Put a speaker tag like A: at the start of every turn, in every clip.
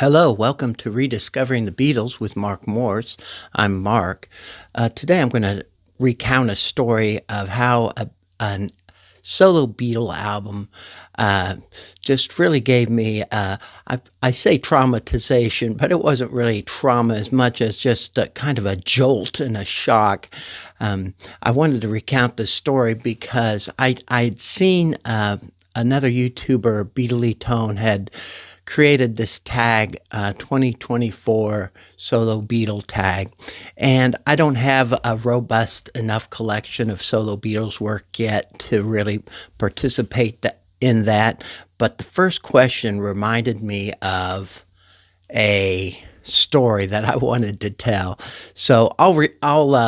A: Hello, welcome to Rediscovering the Beatles with Mark Morse. I'm Mark. Today I'm going to recount a story of how a solo Beatle album just really gave me, I say traumatization, but it wasn't really trauma as much as just a kind of a jolt and a shock. I wanted to recount this story because I'd seen another YouTuber, Beatley Tone, had created this tag, 2024 solo Beatle tag. And I don't have a robust enough collection of solo Beatles work yet to really participate in that. But the first question reminded me of a story that I wanted to tell. So I'll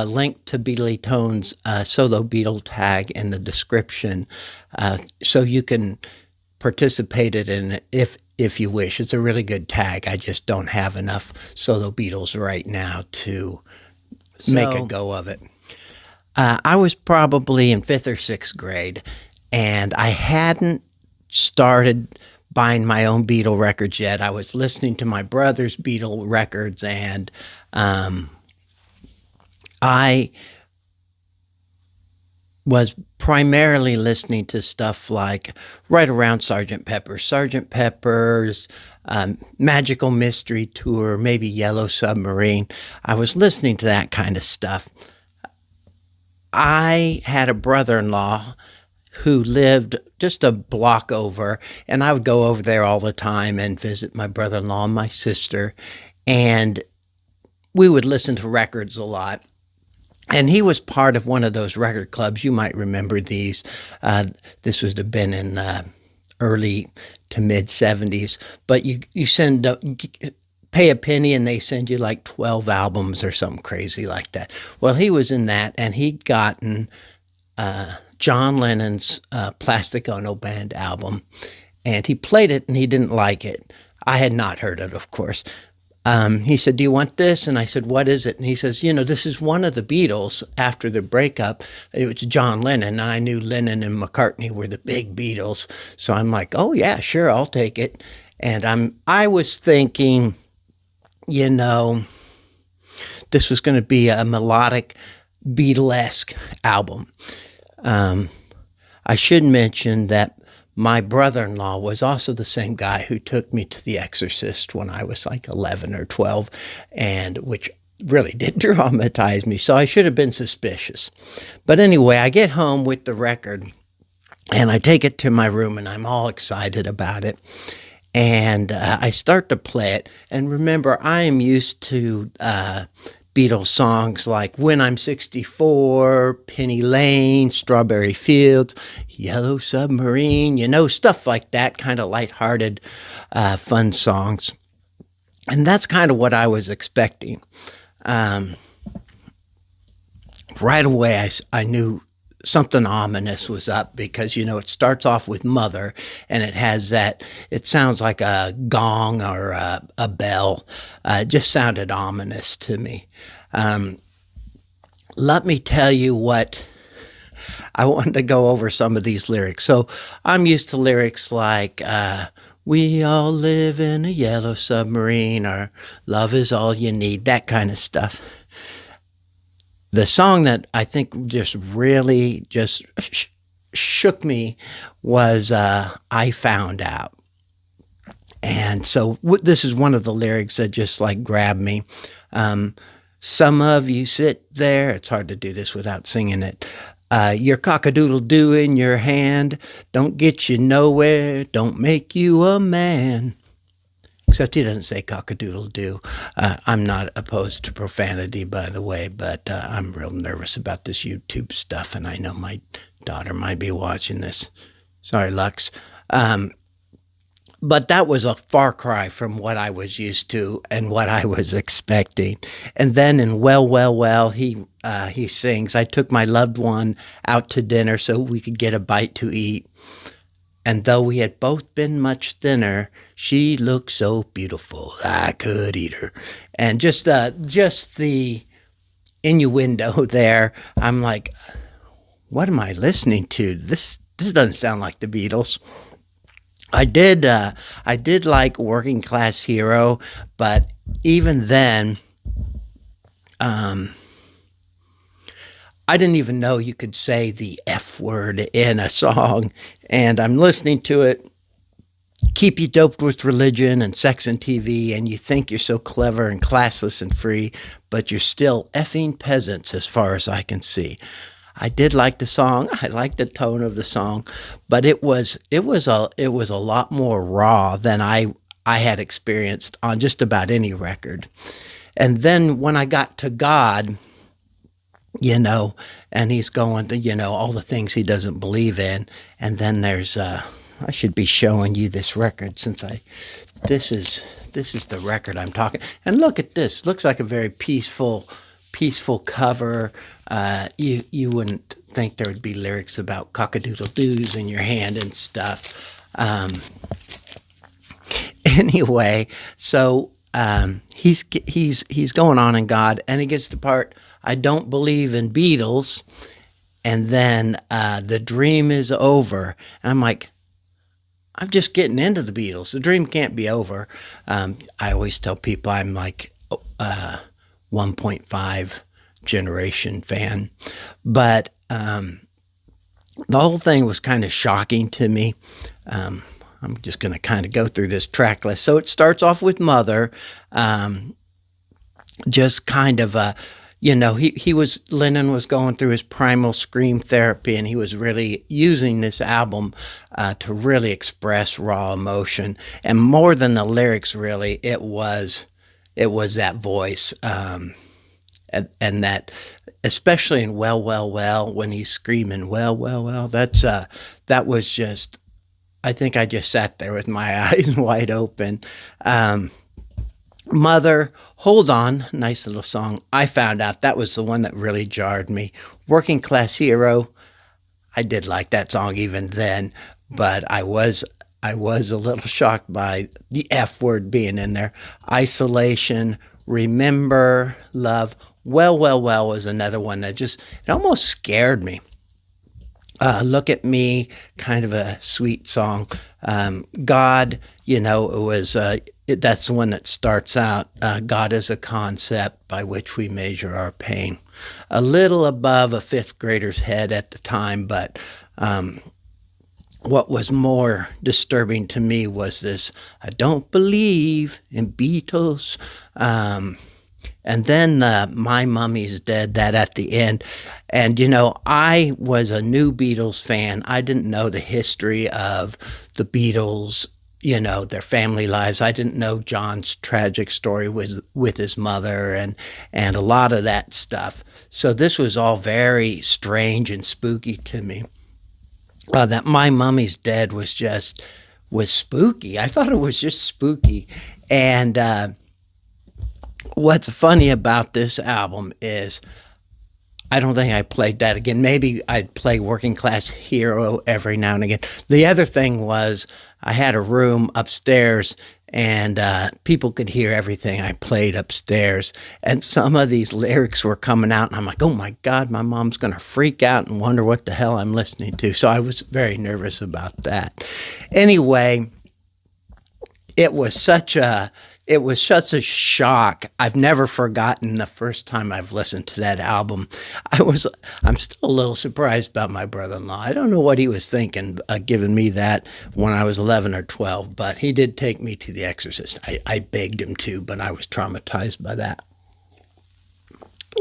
A: link to Beatley Tone's solo Beatle tag in the description, so you can participate in it if you wish. It's a really good tag. I just don't have enough solo Beatles right now to make a go of it. I was probably in 5th or 6th grade, and I hadn't started buying my own Beatle records yet. I was listening to my brother's Beatle records, and I was primarily listening to stuff like right around Sgt. Pepper's Magical Mystery Tour, maybe Yellow Submarine. I was listening to that kind of stuff. I had a brother-in-law who lived just a block over, and I would go over there all the time and visit my brother-in-law and my sister, and we would listen to records a lot. And he was part of one of those record clubs. You might remember these. This would have been in early to mid 70s. But you pay a penny and they send you like 12 albums or something crazy like that. Well, he was in that, and he'd gotten John Lennon's Plastic Ono Band album. And he played it and he didn't like it. I had not heard it, of course. He said, "Do you want this?" And I said, "What is it?" And he says, "This is one of the Beatles after the breakup. It was John Lennon." And I knew Lennon and McCartney were the big Beatles. So I'm like, "Oh, yeah, sure, I'll take it." And I was thinking, this was going to be a melodic Beatlesque album. I should mention that my brother-in-law was also the same guy who took me to The Exorcist when I was like 11 or 12, and which really did traumatize me. So I should have been suspicious. But anyway, I get home with the record, and I take it to my room, and I'm all excited about it. And I start to play it. And remember, I am used to Beatles songs like When I'm 64, Penny Lane, Strawberry Fields, Yellow Submarine, stuff like that, kind of lighthearted, fun songs. And that's kind of what I was expecting. Right away, I knew something ominous was up because, it starts off with Mother, and it has that, it sounds like a gong or a bell. It just sounded ominous to me. Let me tell you what, I wanted to go over some of these lyrics. So I'm used to lyrics like, we all live in a yellow submarine, or love is all you need, that kind of stuff. The song that I think just really just shook me was I Found Out. And so this is one of the lyrics that just like grabbed me. Some of you sit there. It's hard to do this without singing it. Your cock-a-doodle-doo in your hand. Don't get you nowhere. Don't make you a man. Except he doesn't say cock-a-doodle-doo. I'm not opposed to profanity, by the way, but I'm real nervous about this YouTube stuff, and I know my daughter might be watching this. Sorry, Lux. But that was a far cry from what I was used to and what I was expecting. And then in Well, Well, Well, he sings, I took my loved one out to dinner so we could get a bite to eat. And though we had both been much thinner, she looked so beautiful, I could eat her. And just the innuendo there, I'm like, what am I listening to? This doesn't sound like the Beatles. I did. I did like Working Class Hero, but even then, um, I didn't even know you could say the F word in a song. And I'm listening to it, keep you doped with religion and sex and TV, and you think you're so clever and classless and free, but you're still effing peasants as far as I can see. I did like the song. I liked the tone of the song, but it was a lot more raw than I had experienced on just about any record. And then when I got to God, you know, and he's going to, all the things he doesn't believe in. And then there's, I should be showing you this record since this is the record I'm talking. And look at this. Looks like a very peaceful cover. You wouldn't think there would be lyrics about cockadoodle doos in your hand and stuff. Anyway, so he's going on in God, and he gets the part, I don't believe in Beatles, and then the dream is over, and I'm like, I'm just getting into the Beatles. The dream can't be over. I always tell people I'm like 1.5 generation fan, but the whole thing was kind of shocking to me. I'm just going to kind of go through this track list. So it starts off with Mother, just kind of Lennon was going through his primal scream therapy, and he was really using this album to really express raw emotion, and more than the lyrics, really, it was that voice, and that, especially in Well, Well, Well, when he's screaming Well, Well, Well, that was just. I think I just sat there with my eyes wide open. Mother, Hold On, nice little song. I found out that was the one that really jarred me. Working Class Hero, I did like that song even then, but I was a little shocked by the F word being in there. Isolation, Remember, Love, Well, Well, Well was another one that it almost scared me. Look at Me, kind of a sweet song. God, that's the one that starts out, God is a concept by which we measure our pain. A little above a fifth grader's head at the time, but what was more disturbing to me was this, I don't believe in Beatles. And then My Mummy's Dead, that at the end. And, I was a new Beatles fan. I didn't know the history of the Beatles, their family lives. I didn't know John's tragic story with his mother and a lot of that stuff. So this was all very strange and spooky to me. That My Mummy's Dead was spooky. I thought it was just spooky. And what's funny about this album is I don't think I played that again. Maybe I'd play Working Class Hero every now and again. The other thing was I had a room upstairs, and people could hear everything I played upstairs. And some of these lyrics were coming out, and I'm like, oh my God, my mom's going to freak out and wonder what the hell I'm listening to. So I was very nervous about that. Anyway, it was such a shock. I've never forgotten the first time I've listened to that album. I'm still a little surprised about my brother-in-law. I don't know what he was thinking, giving me that when I was 11 or 12, but he did take me to The Exorcist. I begged him to, but I was traumatized by that.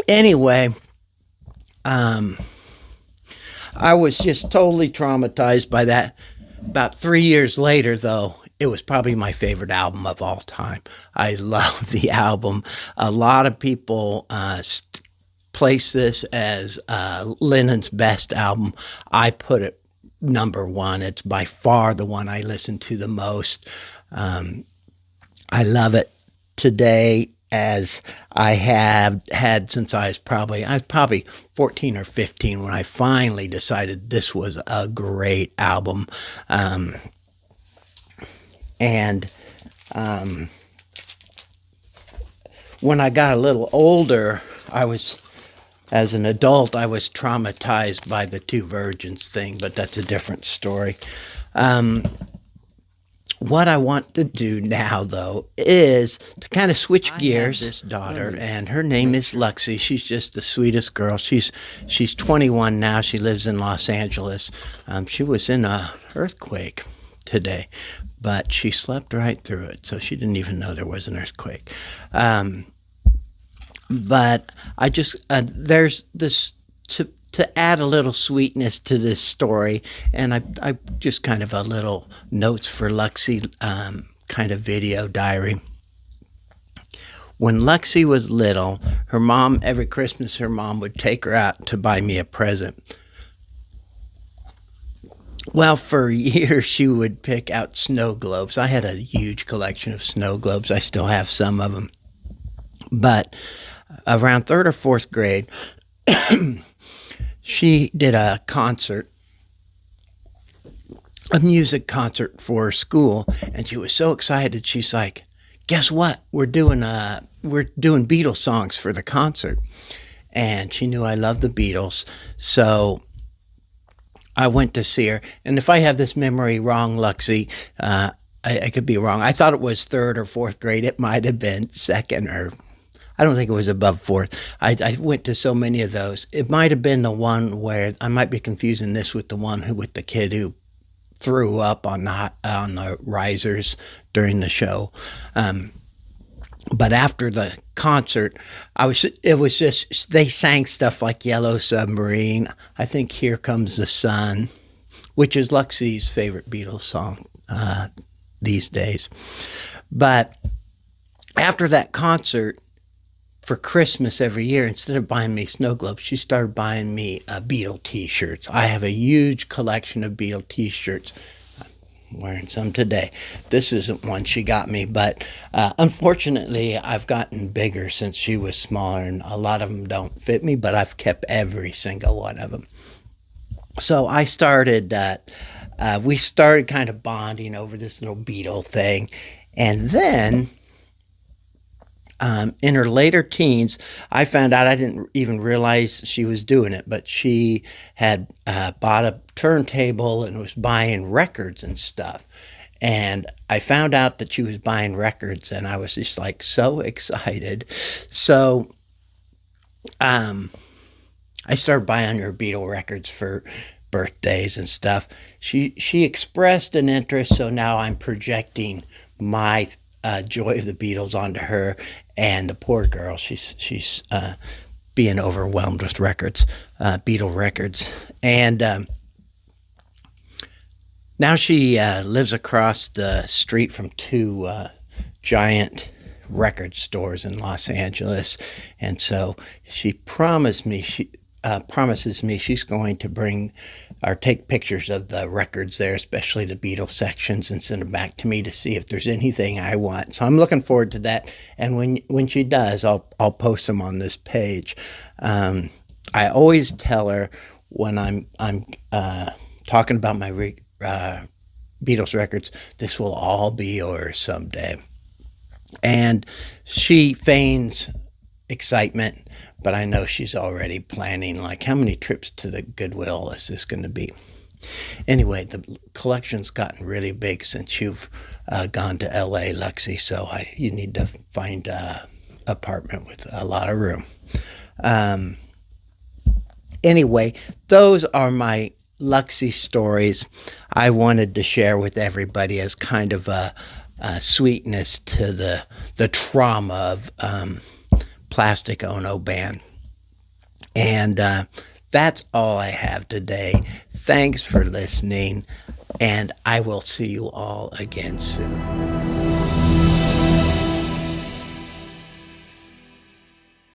A: Anyway, I was just totally traumatized by that. About 3 years later, though, it was probably my favorite album of all time. I love the album. A lot of people place this as Lennon's best album. I put it number one. It's by far the one I listen to the most. I love it today as I have had since I was probably 14 or 15 when I finally decided this was a great album. And when I got a little older, as an adult, I was traumatized by the Two Virgins thing, but that's a different story. What I want to do now, though, is to kind of switch gears. This daughter, and her name is Luxy. She's just the sweetest girl. She's 21 now. She lives in Los Angeles. She was in a earthquake today, but she slept right through it, so she didn't even know there was an earthquake. But I just there's this to add a little sweetness to this story, and I just kind of a little notes for Luxy kind of video diary. When Luxy was little, her mom, every Christmas, her mom would take her out to buy me a present. Well, for years, she would pick out snow globes. I had a huge collection of snow globes. I still have some of them. But around third or fourth grade, she did a concert, a music concert for school, and she was so excited. She's like, "Guess what? We're doing Beatles songs for the concert." And she knew I loved the Beatles, so I went to see her. And if I have this memory wrong, Luxy, I could be wrong. I thought it was third or fourth grade. It might have been second, or I don't think it was above fourth. I went to so many of those. It might have been the one where I might be confusing this with the one with the kid who threw up on the risers during the show. But after the concert, it was just, they sang stuff like Yellow Submarine. I think Here Comes the Sun, which is Luxy's favorite Beatles song these days. But after that concert, for Christmas every year, instead of buying me snow globes, she started buying me Beatle t-shirts. I have a huge collection of Beatle t-shirts. I'm wearing some today. This isn't one she got me, but unfortunately, I've gotten bigger since she was smaller, and a lot of them don't fit me, but I've kept every single one of them. So we started kind of bonding over this little Beatle thing, and then in her later teens, I found out, I didn't even realize she was doing it, but she had bought a turntable and was buying records and stuff. And I found out that she was buying records, and I was just like so excited. So I started buying her Beatle records for birthdays and stuff. She expressed an interest, so now I'm projecting my joy of the Beatles onto her, and the poor girl, she's being overwhelmed with records, Beatle records, and now she lives across the street from two giant record stores in Los Angeles, and so she promises me she's going to bring or take pictures of the records there, especially the Beatles sections, and send them back to me to see if there's anything I want. So I'm looking forward to that. And when she does, I'll post them on this page. I always tell her when I'm talking about my Beatles records, this will all be yours someday. And she feigns excitement, but I know she's already planning, like, how many trips to the Goodwill is this going to be? Anyway, the collection's gotten really big since you've gone to LA, Luxy, so you need to find an apartment with a lot of room. Anyway, those are my Luxy stories I wanted to share with everybody as kind of a sweetness to the trauma of Plastic Ono Band. And that's all I have today. Thanks for listening, and I will see you all again soon.